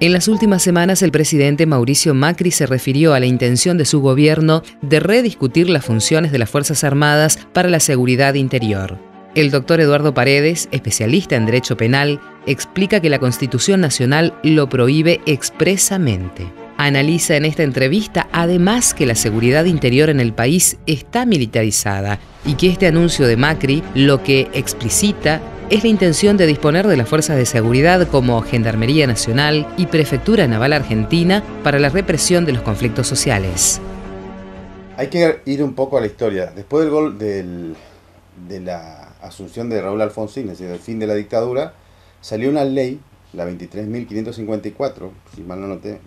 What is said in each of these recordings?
En las últimas semanas, el presidente Mauricio Macri se refirió a la intención de su gobierno de rediscutir las funciones de las Fuerzas Armadas para la seguridad interior. El doctor Eduardo Paredes, especialista en derecho penal, explica que la Constitución Nacional lo prohíbe expresamente. Analiza en esta entrevista, además, que la seguridad interior en el país está militarizada y que este anuncio de Macri lo que explicita es la intención de disponer de las fuerzas de seguridad como Gendarmería Nacional y Prefectura Naval Argentina para la represión de los conflictos sociales. Hay que ir un poco a la historia. Después de la asunción de Raúl Alfonsín, es decir, del fin de la dictadura, salió una ley, la 23.554, si mal no noté,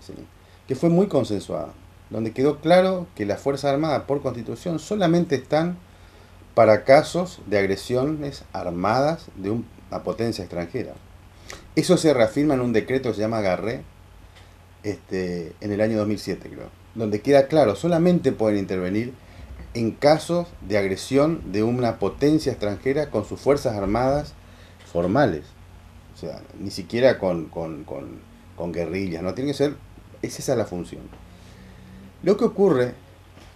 que fue muy consensuada, donde quedó claro que las Fuerzas Armadas por Constitución solamente están para casos de agresiones armadas de una potencia extranjera. Eso se reafirma en un decreto que se llama Garré, en el año 2007, creo, donde queda claro, solamente pueden intervenir en casos de agresión de una potencia extranjera con sus fuerzas armadas formales. O sea, ni siquiera con guerrillas, no tiene que ser, es esa la función. Lo que ocurre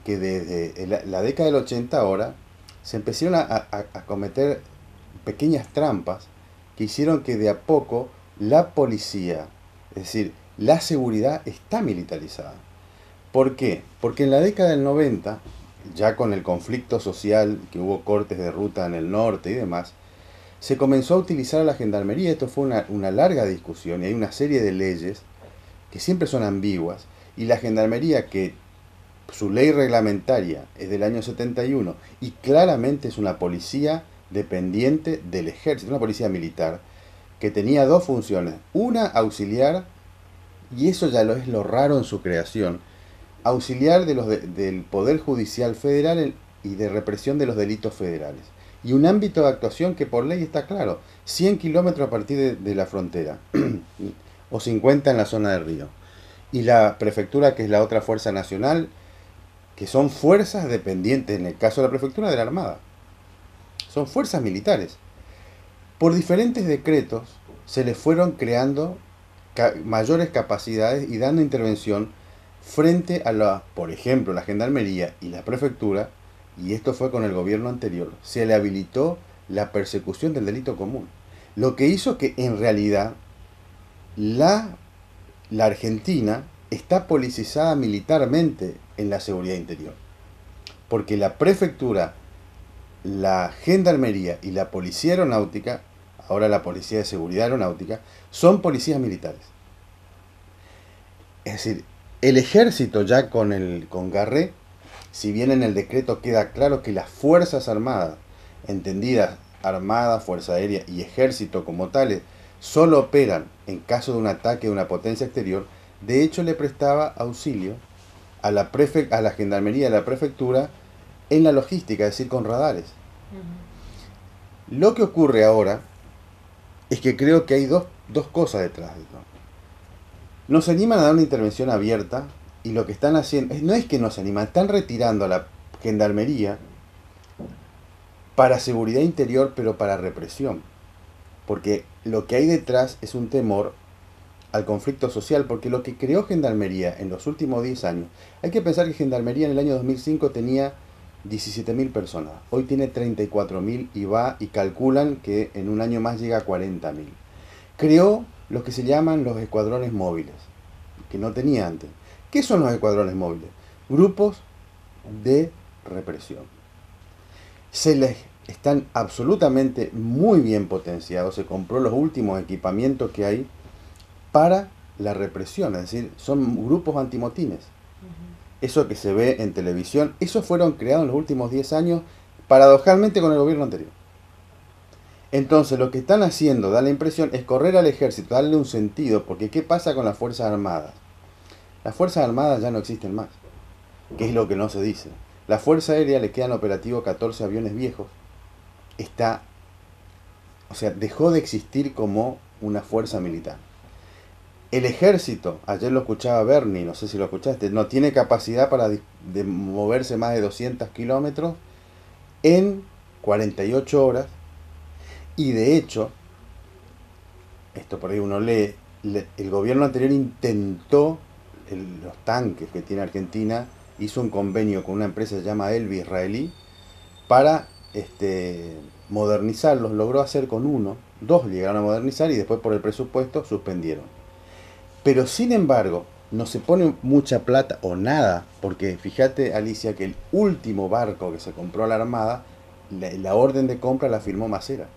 que desde la década del 80 ahora se empezaron a cometer pequeñas trampas que hicieron que de a poco la policía, es decir, la seguridad está militarizada. ¿Por qué? Porque en la década del 90, ya con el conflicto social, que hubo cortes de ruta en el norte y demás, se comenzó a utilizar a la gendarmería. Esto fue una larga discusión y hay una serie de leyes que siempre son ambiguas, y la gendarmería, que su ley reglamentaria es del año 71 y claramente es una policía dependiente del ejército, una policía militar, que tenía dos funciones. Una, auxiliar, y eso ya es lo raro en su creación, auxiliar del Poder Judicial Federal y de represión de los delitos federales. Y un ámbito de actuación que por ley está claro, 100 kilómetros a partir de la frontera, o 50 en la zona del río. Y la prefectura, que es la otra fuerza nacional, que son fuerzas dependientes, en el caso de la prefectura, de la Armada. Son fuerzas militares. Por diferentes decretos se les fueron creando mayores capacidades y dando intervención frente a por ejemplo, la Gendarmería y la Prefectura, y esto fue con el gobierno anterior, se le habilitó la persecución del delito común. Lo que hizo que en realidad la Argentina está policizada militarmente en la seguridad interior. Porque la prefectura, la gendarmería y la policía aeronáutica, ahora la policía de seguridad aeronáutica, son policías militares. Es decir, el ejército ya con Garré, si bien en el decreto queda claro que las fuerzas armadas, entendidas armada, fuerza aérea y ejército como tales, solo operan en caso de un ataque de una potencia exterior. De hecho, le prestaba auxilio a la gendarmería de la prefectura en la logística, es decir, con radares. Lo que ocurre ahora es que creo que hay dos cosas detrás de esto. Nos animan a dar una intervención abierta, y lo que están haciendo, no es que nos animan, están retirando a la gendarmería para seguridad interior, pero para represión. Porque lo que hay detrás es un temor al conflicto social, porque lo que creó Gendarmería en los últimos 10 años, hay que pensar que Gendarmería en el año 2005 tenía 17.000 personas, hoy tiene 34.000 y calculan que en un año más llega a 40.000. Creó lo que se llaman los escuadrones móviles, que no tenía antes. ¿Qué son los escuadrones móviles? Grupos de represión. Están absolutamente muy bien potenciados, se compró los últimos equipamientos que hay para la represión, es decir, son grupos antimotines. Eso que se ve en televisión, esos fueron creados en los últimos 10 años, paradojalmente con el gobierno anterior. Entonces lo que están haciendo, da la impresión, es correr al ejército, darle un sentido, porque ¿qué pasa con las Fuerzas Armadas? Las Fuerzas Armadas ya no existen más, que es lo que no se dice. La Fuerza Aérea le quedan operativos 14 aviones viejos. Dejó de existir como una fuerza militar. El ejército, ayer lo escuchaba Bernie, no sé si lo escuchaste, no tiene capacidad de moverse más de 200 kilómetros en 48 horas. Y de hecho, esto por ahí uno lee, el gobierno anterior intentó, los tanques que tiene Argentina, hizo un convenio con una empresa que se llama Elbit israelí para modernizarlos. Logró hacer con uno, dos llegaron a modernizar y después por el presupuesto suspendieron. Pero sin embargo, no se pone mucha plata o nada, porque fíjate, Alicia, que el último barco que se compró a la Armada, la orden de compra la firmó Masera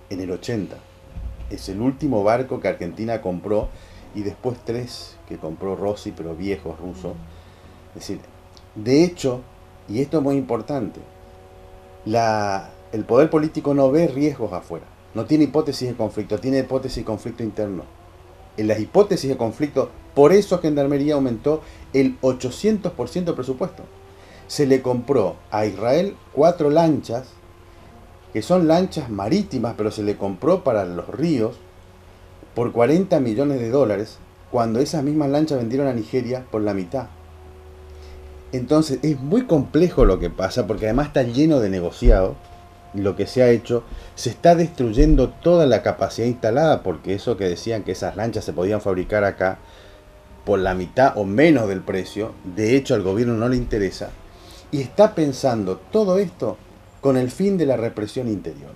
en el 80. Es el último barco que Argentina compró, y después 3 que compró Rossi, pero viejos rusos. Es decir, de hecho, y esto es muy importante, el poder político no ve riesgos afuera, no tiene hipótesis de conflicto, tiene hipótesis de conflicto interno. En las hipótesis de conflicto, por eso Gendarmería aumentó el 800% el presupuesto. Se le compró a Israel 4 lanchas, que son lanchas marítimas, pero se le compró para los ríos por 40 millones de dólares, cuando esas mismas lanchas vendieron a Nigeria por la mitad. Entonces es muy complejo lo que pasa, porque además está lleno de negociado lo que se ha hecho. Se está destruyendo toda la capacidad instalada, porque eso que decían que esas lanchas se podían fabricar acá por la mitad o menos del precio, de hecho al gobierno no le interesa, y está pensando todo esto con el fin de la represión interior.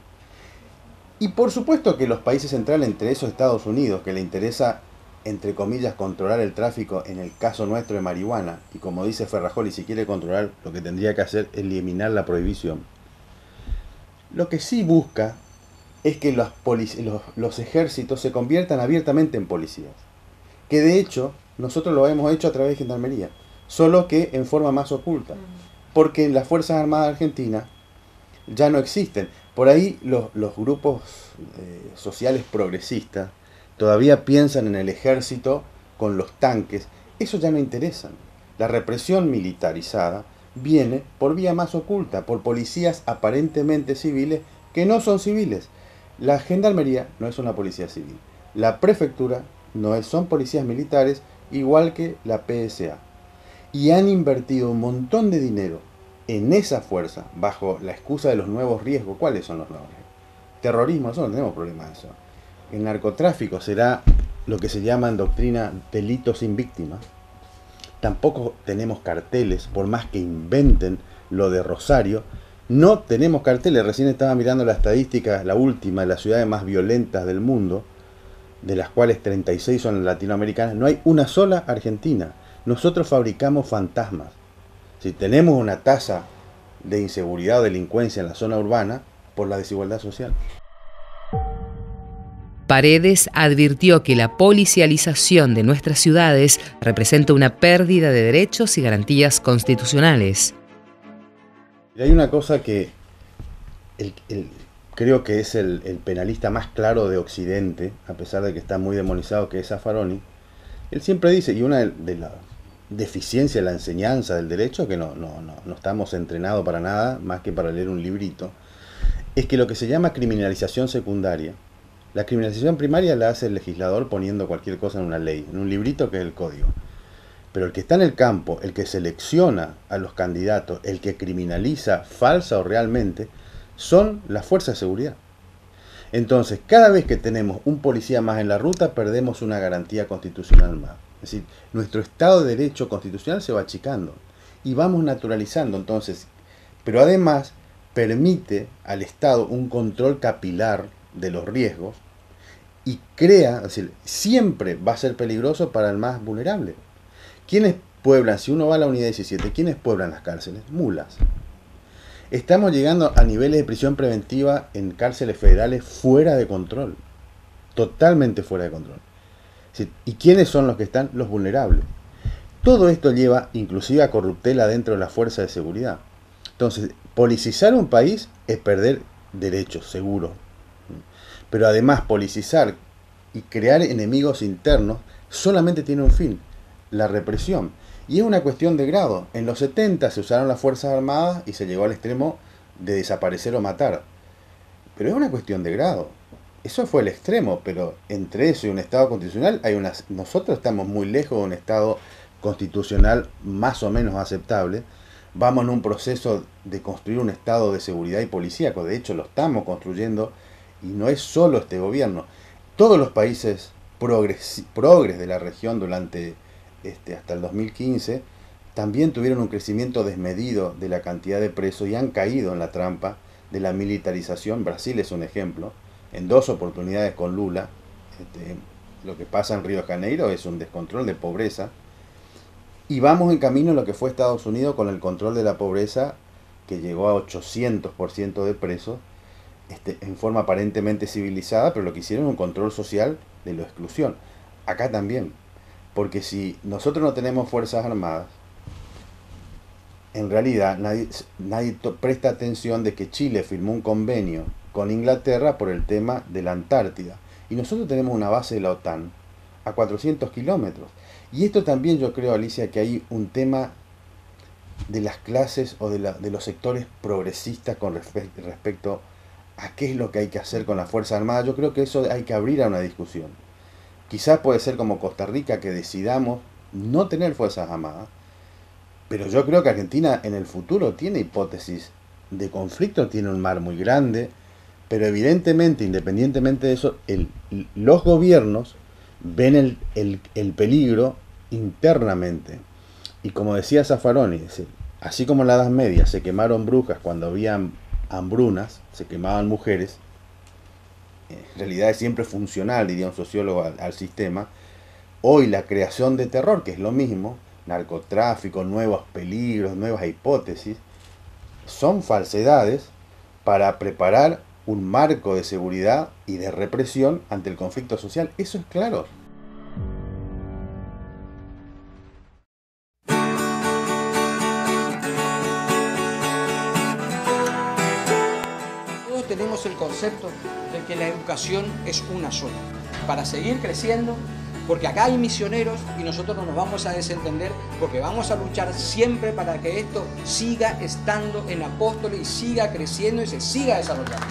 Y por supuesto que los países centrales, entre esos Estados Unidos, que le interesa, entre comillas, controlar el tráfico, en el caso nuestro de marihuana, y como dice Ferrajoli, si quiere controlar, lo que tendría que hacer es eliminar la prohibición. Lo que sí busca es que los ejércitos se conviertan abiertamente en policías, que de hecho nosotros lo hemos hecho a través de Gendarmería, solo que en forma más oculta, porque en las Fuerzas Armadas Argentinas ya no existen. Por ahí los grupos sociales progresistas todavía piensan en el ejército con los tanques. Eso ya no interesa. La represión militarizada viene por vía más oculta, por policías aparentemente civiles que no son civiles. La Gendarmería no es una policía civil. La prefectura son policías militares, igual que la PSA. Y han invertido un montón de dinero en esa fuerza, bajo la excusa de los nuevos riesgos. ¿Cuáles son los nuevos riesgos? Terrorismo, nosotros no tenemos problema de eso. El narcotráfico será lo que se llama en doctrina delito sin víctima. Tampoco tenemos carteles, por más que inventen lo de Rosario. No tenemos carteles. Recién estaba mirando la estadística, la última, de las ciudades más violentas del mundo, de las cuales 36 son latinoamericanas. No hay una sola argentina. Nosotros fabricamos fantasmas. Si tenemos una tasa de inseguridad o delincuencia en la zona urbana, por la desigualdad social. Paredes advirtió que la policialización de nuestras ciudades representa una pérdida de derechos y garantías constitucionales. Y hay una cosa que creo que es el penalista más claro de Occidente, a pesar de que está muy demonizado, que es Zaffaroni. Él siempre dice, y una de las deficiencias de la enseñanza del derecho, que no estamos entrenados para nada, más que para leer un librito, es que lo que se llama criminalización secundaria, la criminalización primaria la hace el legislador poniendo cualquier cosa en una ley, en un librito que es el código. Pero el que está en el campo, el que selecciona a los candidatos, el que criminaliza falsa o realmente, son las fuerzas de seguridad. Entonces, cada vez que tenemos un policía más en la ruta, perdemos una garantía constitucional más. Es decir, nuestro Estado de Derecho constitucional se va achicando y vamos naturalizando. Entonces, pero además permite al Estado un control capilar de los riesgos y crea, es decir, siempre va a ser peligroso para el más vulnerable. ¿Quiénes pueblan? Si uno va a la unidad 17, ¿quiénes pueblan las cárceles? Mulas. Estamos llegando a niveles de prisión preventiva en cárceles federales fuera de control. Totalmente fuera de control. ¿Y quiénes son los que están? Los vulnerables. Todo esto lleva inclusive a corruptela dentro de la fuerza de seguridad. Entonces, policizar un país es perder derechos, seguro. Pero además, policizar y crear enemigos internos solamente tiene un fin: la represión. Y es una cuestión de grado. En los 70 se usaron las Fuerzas Armadas y se llegó al extremo de desaparecer o matar. Pero es una cuestión de grado. Eso fue el extremo, pero entre eso y un Estado constitucional nosotros estamos muy lejos de un Estado constitucional más o menos aceptable. Vamos en un proceso de construir un Estado de seguridad y policíaco. De hecho, lo estamos construyendo, y no es solo este gobierno. Todos los países progres de la región durante hasta el 2015, también tuvieron un crecimiento desmedido de la cantidad de presos y han caído en la trampa de la militarización. Brasil es un ejemplo, en 2 oportunidades con Lula. Lo que pasa en Río de Janeiro es un descontrol de pobreza, y vamos en camino a lo que fue Estados Unidos con el control de la pobreza, que llegó a 800% de presos, en forma aparentemente civilizada, pero lo que hicieron es un control social de la exclusión. Acá también, porque si nosotros no tenemos fuerzas armadas, en realidad nadie presta atención de que Chile firmó un convenio con Inglaterra por el tema de la Antártida, y nosotros tenemos una base de la OTAN a 400 kilómetros. Y esto también, yo creo, Alicia, que hay un tema de las clases o de los sectores progresistas con respecto a qué es lo que hay que hacer con las Fuerzas Armadas. Yo creo que eso hay que abrir a una discusión. Quizás puede ser como Costa Rica, que decidamos no tener Fuerzas Armadas, pero yo creo que Argentina en el futuro tiene hipótesis de conflicto, tiene un mar muy grande, pero evidentemente, independientemente de eso, los gobiernos ven el peligro internamente. Y como decía Zaffaroni, así como en la Edad Media se quemaron brujas cuando había hambrunas, se quemaban mujeres, en realidad es siempre funcional, diría un sociólogo, al sistema. Hoy la creación de terror, que es lo mismo, narcotráfico, nuevos peligros, nuevas hipótesis, son falsedades para preparar un marco de seguridad y de represión ante el conflicto social. Eso es claro. Todos tenemos el concepto de que la educación es una sola. Para seguir creciendo, porque acá hay misioneros y nosotros no nos vamos a desentender, porque vamos a luchar siempre para que esto siga estando en Apóstoles y siga creciendo y se siga desarrollando.